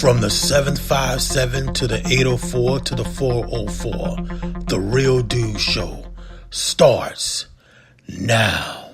From the 757 to the 804 to the 404, The Real Dude Show starts now.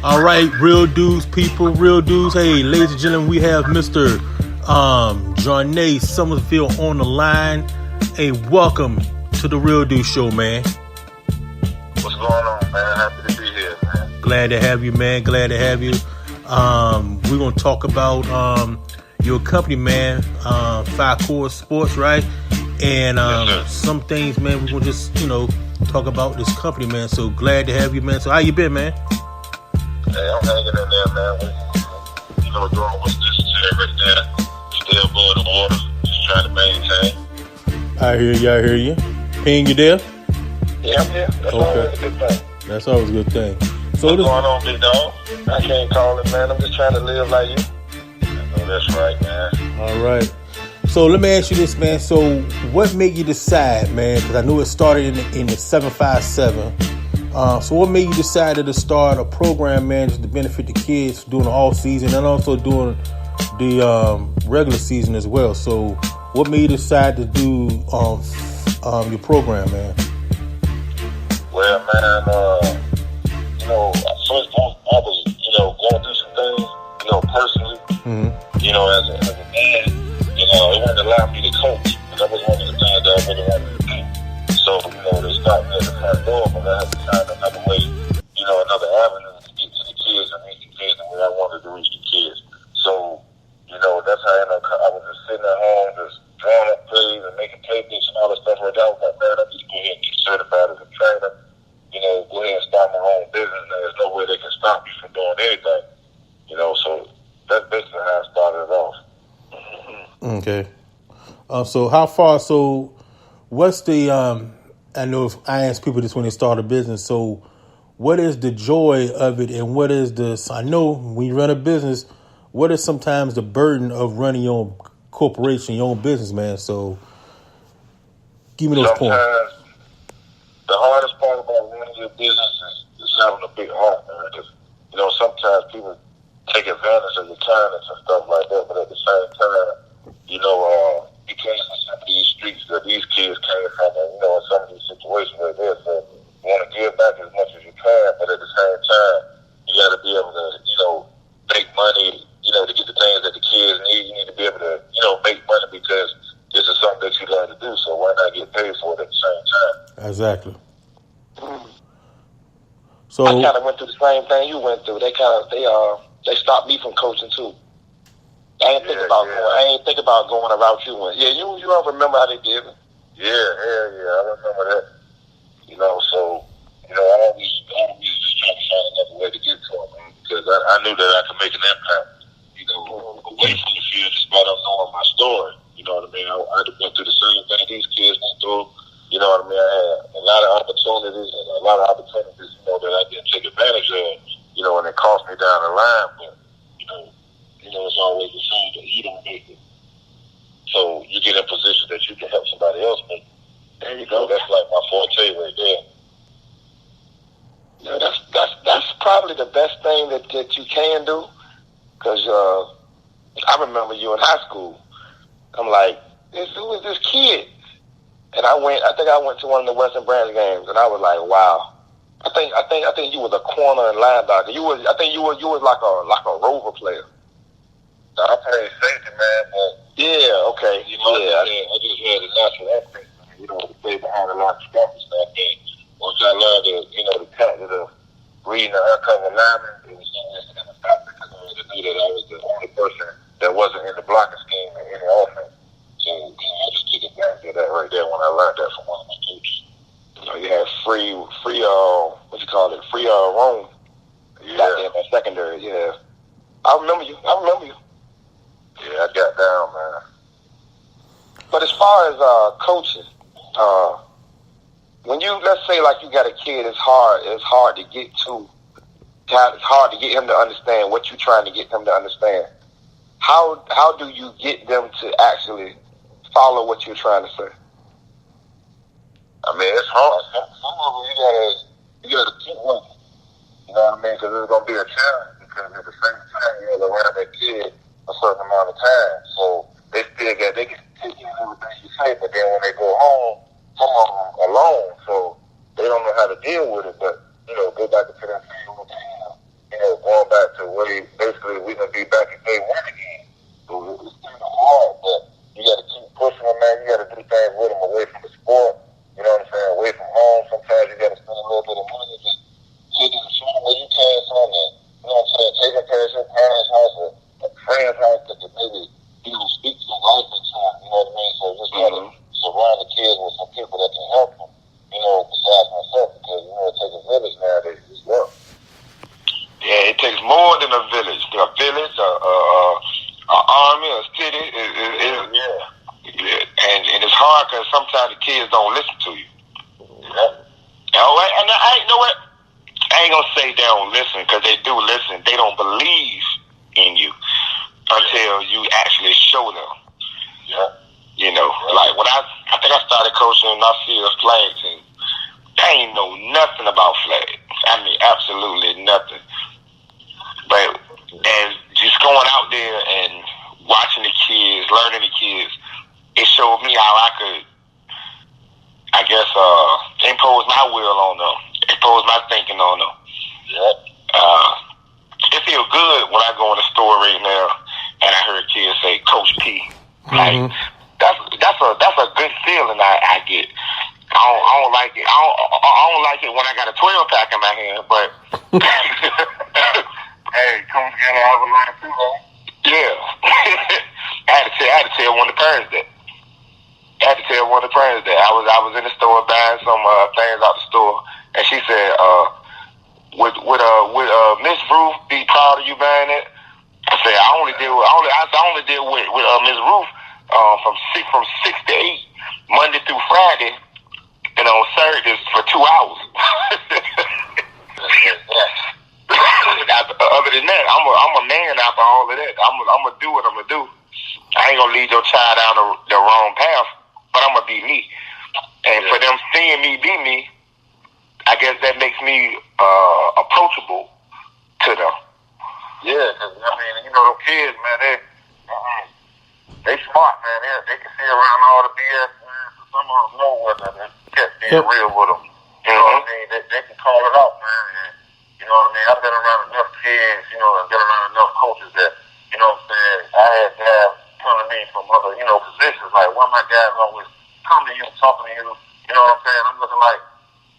All right, real dudes, people, real dudes. Hey, ladies and gentlemen, we have Mr. Jarnea Somerville on the line. Hey, welcome to The Real Dude Show, man. What's going on, man? Happy to be here, man. Glad to have you, man. Glad to have you. We're going to talk about your company, man, Five Core Sports, right? And Yes, some things, man, we're going to just, talk about this company, man. So glad to have you, man. So how you been, man? Hey, I'm hanging in there, man. We, doing what's necessary right there. Stay above the water. Just trying to maintain. I hear you. Ping, you there? Yeah, I'm here. That's always a good thing. That's always a good thing. So What's going on, big dog? I can't call it, man. I'm just trying to live like you. I know that's right, man. All right. So let me ask you this, man. So what made you decide, man? Because I knew it started in the 757. So what made you decide to start a program, man, just to benefit the kids during the off season and also during the regular season as well? So what made you decide to do your program, man? Well, man, first I was, going through some things, personally. Mm-hmm. As a man, it wouldn't allow me to coach. And that was one of the things that I really wanted to do. So, they stopped me at the front door, but I had to find another way, another avenue to get to the kids and reach the kids the way I wanted to reach the kids. So, that's how I was just sitting at home, just drawing up plays and making play books and all that stuff right there. I was like, man, I need to go ahead and get certified as a trainer. Go ahead and start my own business. And there's no way they can stop me from doing anything. So that's basically how I started it off. Okay. So how far? So what's the? I know if I ask people this when they start a business. So what is the joy of it, and what is the? I know when you run a business, what is sometimes the burden of running your own corporation, your own business, man? So give me those points. The hardest part about running your business is having a big heart, man. Because, sometimes people take advantage of your kindness and stuff like that, but at the same time, because of some of these streets that these kids came from, and, some of these situations right there, so you want to give back as much as you can, but at the same time, you got to be able to, make money, to get the things that the kids need. You need to be able to, make money because this is something that you love to do, so why not get paid for it at the same time? Exactly. So I kind of went through the same thing you went through. They stopped me from coaching too. I ain't think about going a route you went. Yeah, you don't remember how they did it. Yeah, I remember that. So I always just try to find another way to get to them, man, because I knew that I could make an impact. Away from the field, just by them knowing my story. You know what I mean? I went through the same thing these kids went through. You know what I mean? I had a lot of opportunities that I didn't take advantage of, and it cost me down the line. But, it's always the same that you don't make it. So you get in a position that you can help somebody else make it. There you go. That's like my forte right there. Yeah, that's probably the best thing that you can do. Because I remember you in high school. I'm like, who is this kid? And I think I went to one of the Western Branch games, and I was like, wow. I think you was a corner and linebacker. I think you was like a rover player. I played safety, man, but yeah, okay, I just had a natural instinct, to play behind a lot of scruffy stuff. And once I learned the tactic of reading the uncovered lineman, it was just going to stop because I knew that I was the only person that wasn't in the blocking scheme in any offense. So I just took advantage of that right there when I learned that from one of my coaches. You had free roam. Yeah. Back there in secondary, yeah. I remember you. Yeah, I got down, man. But as far as coaching, when let's say like you got a kid, it's hard to get to. It's hard to get him to understand what you're trying to get him to understand. How do you get them to actually follow what you're trying to say? I mean, it's hard. Some of them you gotta keep working. know what I mean? Because it's going to be a challenge because at the same time, you know, around that kid a certain amount of time. So they still they can take in everything you say, but then when they go home, some of them alone, so they don't know how to deal with it. But, you know, go back into that same routine, you know, going back to where basically we going to be back in day one again. So it's kind of hard, but you got to keep pushing them, man. You got to do things with them away from the sport. You know what I'm saying? Away from home. Sometimes you got to spend a little bit of money to take it to show them where you can something. You know what I'm saying? Take them past your parents' house or a friend's house that can maybe, you know, speak some life into them. You know what I mean? So just got to surround the kids with some people that can help them, you know, besides myself, because, you know, it takes a village nowadays as well. Yeah, it takes more than a village. A village, an army, a city. And it's hard because sometimes the kids don't listen to you. Yeah. And I know what? I ain't gonna say they don't listen because they do listen. They don't believe in you until you actually show them. Yeah. You know, like when I think I started coaching and I see the flags and I ain't know nothing about flags. I mean, absolutely nothing. But as just going out there and watching the kids, learning the kids, it showed me how I could, I guess, impose my will on them, impose my thinking on them. Yeah. It feels good when I go in the store right now and I hear kids say Coach P. Like that's a good feeling I get. I don't like it. I don't like it when I got a 12-pack in my hand, but hey, come together, have a line too, man. Yeah. I had to tell one of the parents that. I was in the store buying some things out the store, and she said, "Would Miss Ruth be proud of you buying it?" I said, "I only deal with Miss Ruth from 6 to 8, Monday through Friday, and on Saturdays for 2 hours." Other than that, I'm a man after all of that. I'm gonna do what I'm gonna do. I ain't gonna lead your child down the wrong path, but I'm gonna be me. And for them seeing me be me, I guess that makes me approachable to them. Yeah, because I mean, you know, them kids, man, they smart, man. They can see around all the BS, man. So some of them know whether they kept being real with them. You know what I mean? They can call it out, man. And, you know what I mean? I've been around enough kids, you know, I've been around enough coaches that, you know what I'm saying, I had guys come to me from other, you know, positions. Like, one of my guys always come to you, talking to you, you know what I'm saying? I'm looking like,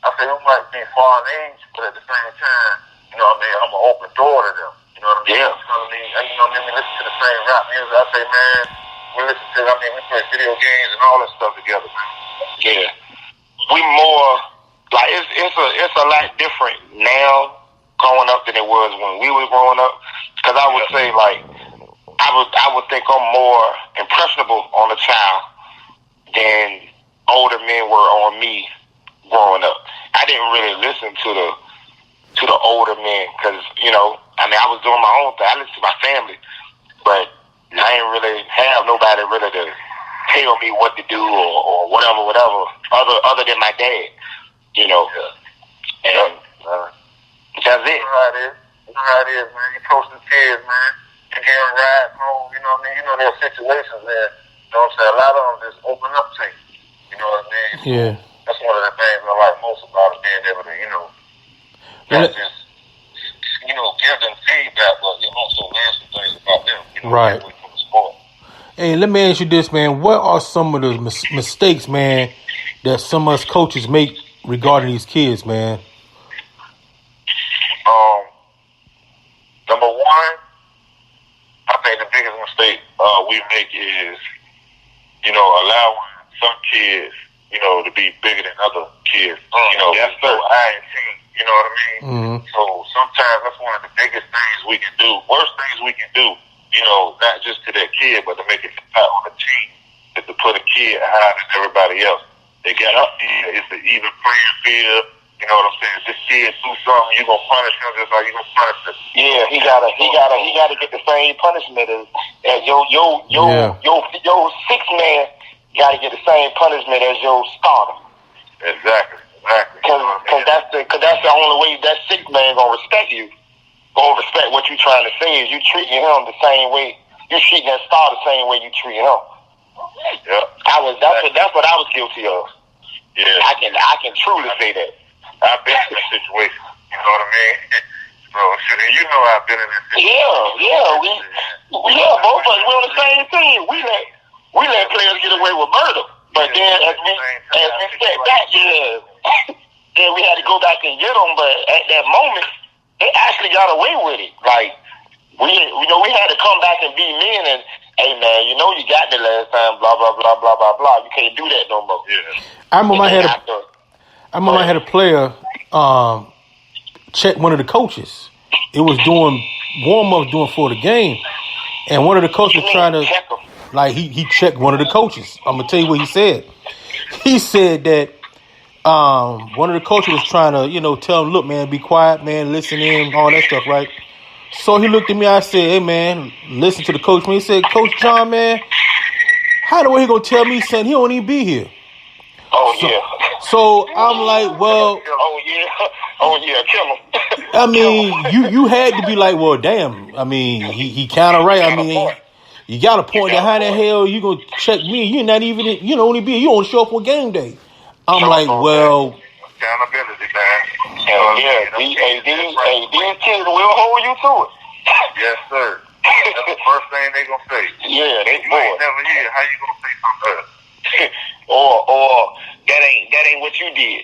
I say, we might be far in age, but at the same time, you know what I mean, I'm an open door to them. You know what I mean? Yeah. You know what I mean? You know what I mean? We listen to the same rap music. I say, man, we play video games and all that stuff together, man. Yeah. We more, like, it's a lot different now growing up than it was when we were growing up. Because I would say, like, I would think I'm more impressionable on a child than older men were on me growing up. I didn't really listen to the older men because, you know, I mean, I was doing my own thing. I listened to my family, but I didn't really have nobody really to tell me what to do or whatever, other than my dad, you know. And that's it. You know how it is. You know how it is, man. You coach the kids, man. You get them rides home, you know what I mean? You know, there are situations there, you know what I'm saying? A lot of them just open up to you. You know what I mean? Yeah. That's one of the things I like most about it, being able to, you know, not just, you know, give them feedback, but you also learn some things about them, you know, right. from the sport. Hey, let me ask you this, man. What are some of the mistakes, man, that some of us coaches make regarding these kids, man? Number one, I think the biggest mistake we make is, you know, allowing some kids, you know, to be bigger than other kids. You know, that's so you know what I mean? Mm-hmm. So sometimes that's one of the biggest things we can do, worst things we can do, you know, not just to that kid, but to make it impact on the team, is to put a kid higher than everybody else. They got up there, it's an even playing field. You know what I'm saying? If this kid do something, you gonna punish him just like you gonna punish him. Yeah, he gotta get the same punishment as your 6 man gotta get the same punishment as your starter. Exactly. Exactly. Because that's the only way that sixth man gonna respect you, or respect what you trying to say. Is you treating him the same way you treating that star the same way you treat him. Yeah. That's what I was guilty of. Yeah. I can truly say that. I've been in that situation. You know what I mean? Bro, you know I've been in that situation. Yeah. Both of us, we're on the same team. We let players get away with murder. But then as we stepped back, then we had to go back and get them. But at that moment, they actually got away with it. Like, we had to come back and be men and, hey man, you got the last time, blah blah blah blah blah blah. You can't do that no more. Yeah. I remember I had a player check one of the coaches. It was doing warm-ups for the game, and one of the coaches trying to he checked one of the coaches. I'm gonna tell you what he said. He said that one of the coaches was trying to tell him, look man, be quiet man, listen in, all that stuff, right? So he looked at me. I said, hey man, listen to the coach. He said, Coach John, man, how the way he gonna tell me something? He don't even be here. So I'm like, well, kill him. I mean, you had to be like, well, damn. I mean, he kind of right. I mean, you got a point that how the hell you gonna check me? You're not even, you only show up on game day. I'm like, well, accountability, man. These kids will hold you to it. Yes, sir. That's the first thing they gonna say. Yeah, they you ain't never here. How you gonna say something else? or that ain't what you did.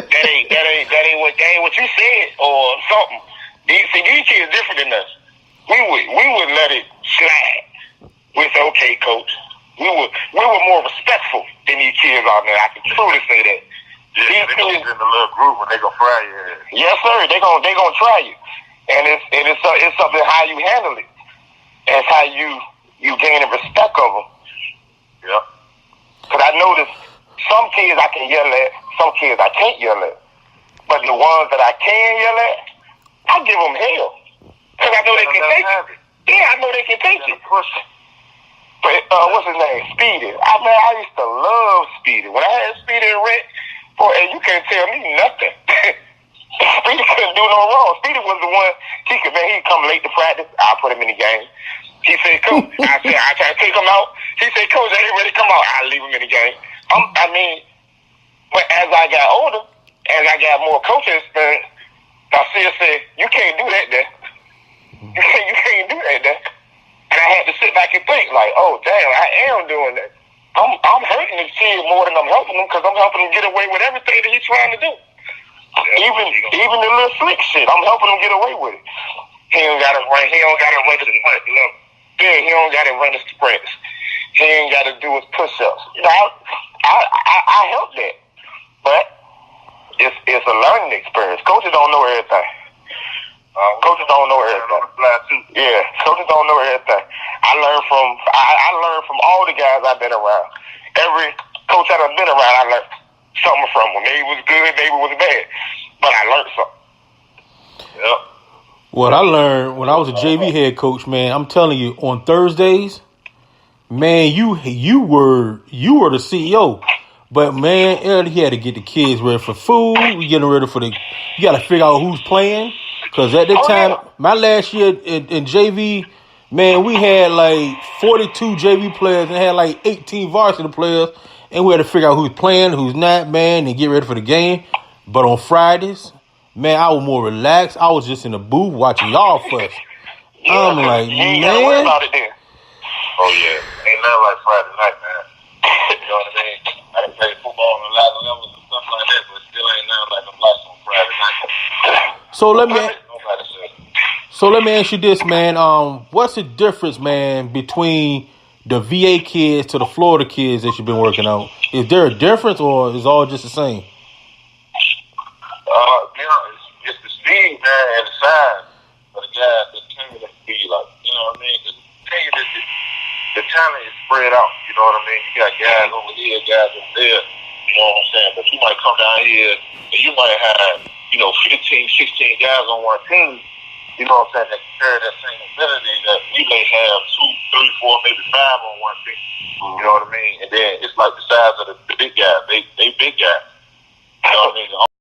that ain't what you said or something. These kids different than us. We would let it slide. We say, okay, coach. We were more respectful than these kids out there. I can truly say that. Yeah, they gonna get in a little group and they gonna fry you. Yes, sir. They gonna try you, and it's something how you handle it. It's how you gain the respect of them. Yep. Because I notice some kids I can yell at, some kids I can't yell at. But the ones that I can yell at, I give them hell. Because I know they can take it. Yeah, I know they can take it. But what's his name? Speedy. I used to love Speedy. When I had Speedy and Rick, boy, and you can't tell me nothing. Speedy couldn't do no wrong. Speedy was the one, he'd come late to practice, I'll put him in the game. He said, Coach, I try to take him out. He said, Coach, I ain't ready to come out. I'll leave him in the game. But as I got older, as I got more coaching experience, Garcia said, you can't do that there. You can't do that there. And I had to sit back and think, like, oh, damn, I am doing that. I'm hurting this kid more than I'm helping him because I'm helping him get away with everything that he's trying to do. Even the little slick shit, I'm helping him get away with it. He don't got to run. He don't got to run the sprint. Yeah, he don't got to run the sprints. He ain't got to do his push-ups. I help that, but it's a learning experience. Coaches don't know everything. Coaches don't know everything. Yeah, coaches don't know everything. I learned from all the guys I've been around. Every coach that I've been around, I learned something from them. Maybe it was good, maybe it was bad, but I learned something. Yep. What I learned when I was a JV head coach, man, I'm telling you, on Thursdays, man, you were the CEO. But man, he had to get the kids ready for food, getting ready for you got to figure out who's playing. Because at that time, my last year in JV, man, we had like 42 JV players and had like 18 varsity players. And we had to figure out who's playing, who's not, man, and get ready for the game. But on Fridays, man, I was more relaxed. I was just in the booth watching y'all fuss. I'm like, man. About it then. Oh, yeah. Ain't nothing like Friday night, man. You know what I mean? I done played football on a lot of levels and stuff like that, but still ain't nothing like them lights on Friday night. So let me ask you this, man. What's the difference, man, between the VA kids to the Florida kids that you've been working on? Is there a difference, or is it all just the same? It's the speed, man, and the size of the guys that carry the speed, like, you know what I mean? Because the talent is spread out, you know what I mean? You got guys over here, guys over there, you know what I'm saying? But you might come down here and you might have, 15, 16 guys on one team. you know what I'm saying, that carry that same ability that we may have 2, 3, 4, maybe 5 on one team. You know what I mean? And then it's like the size of the big guys. They big guys. You know what I mean?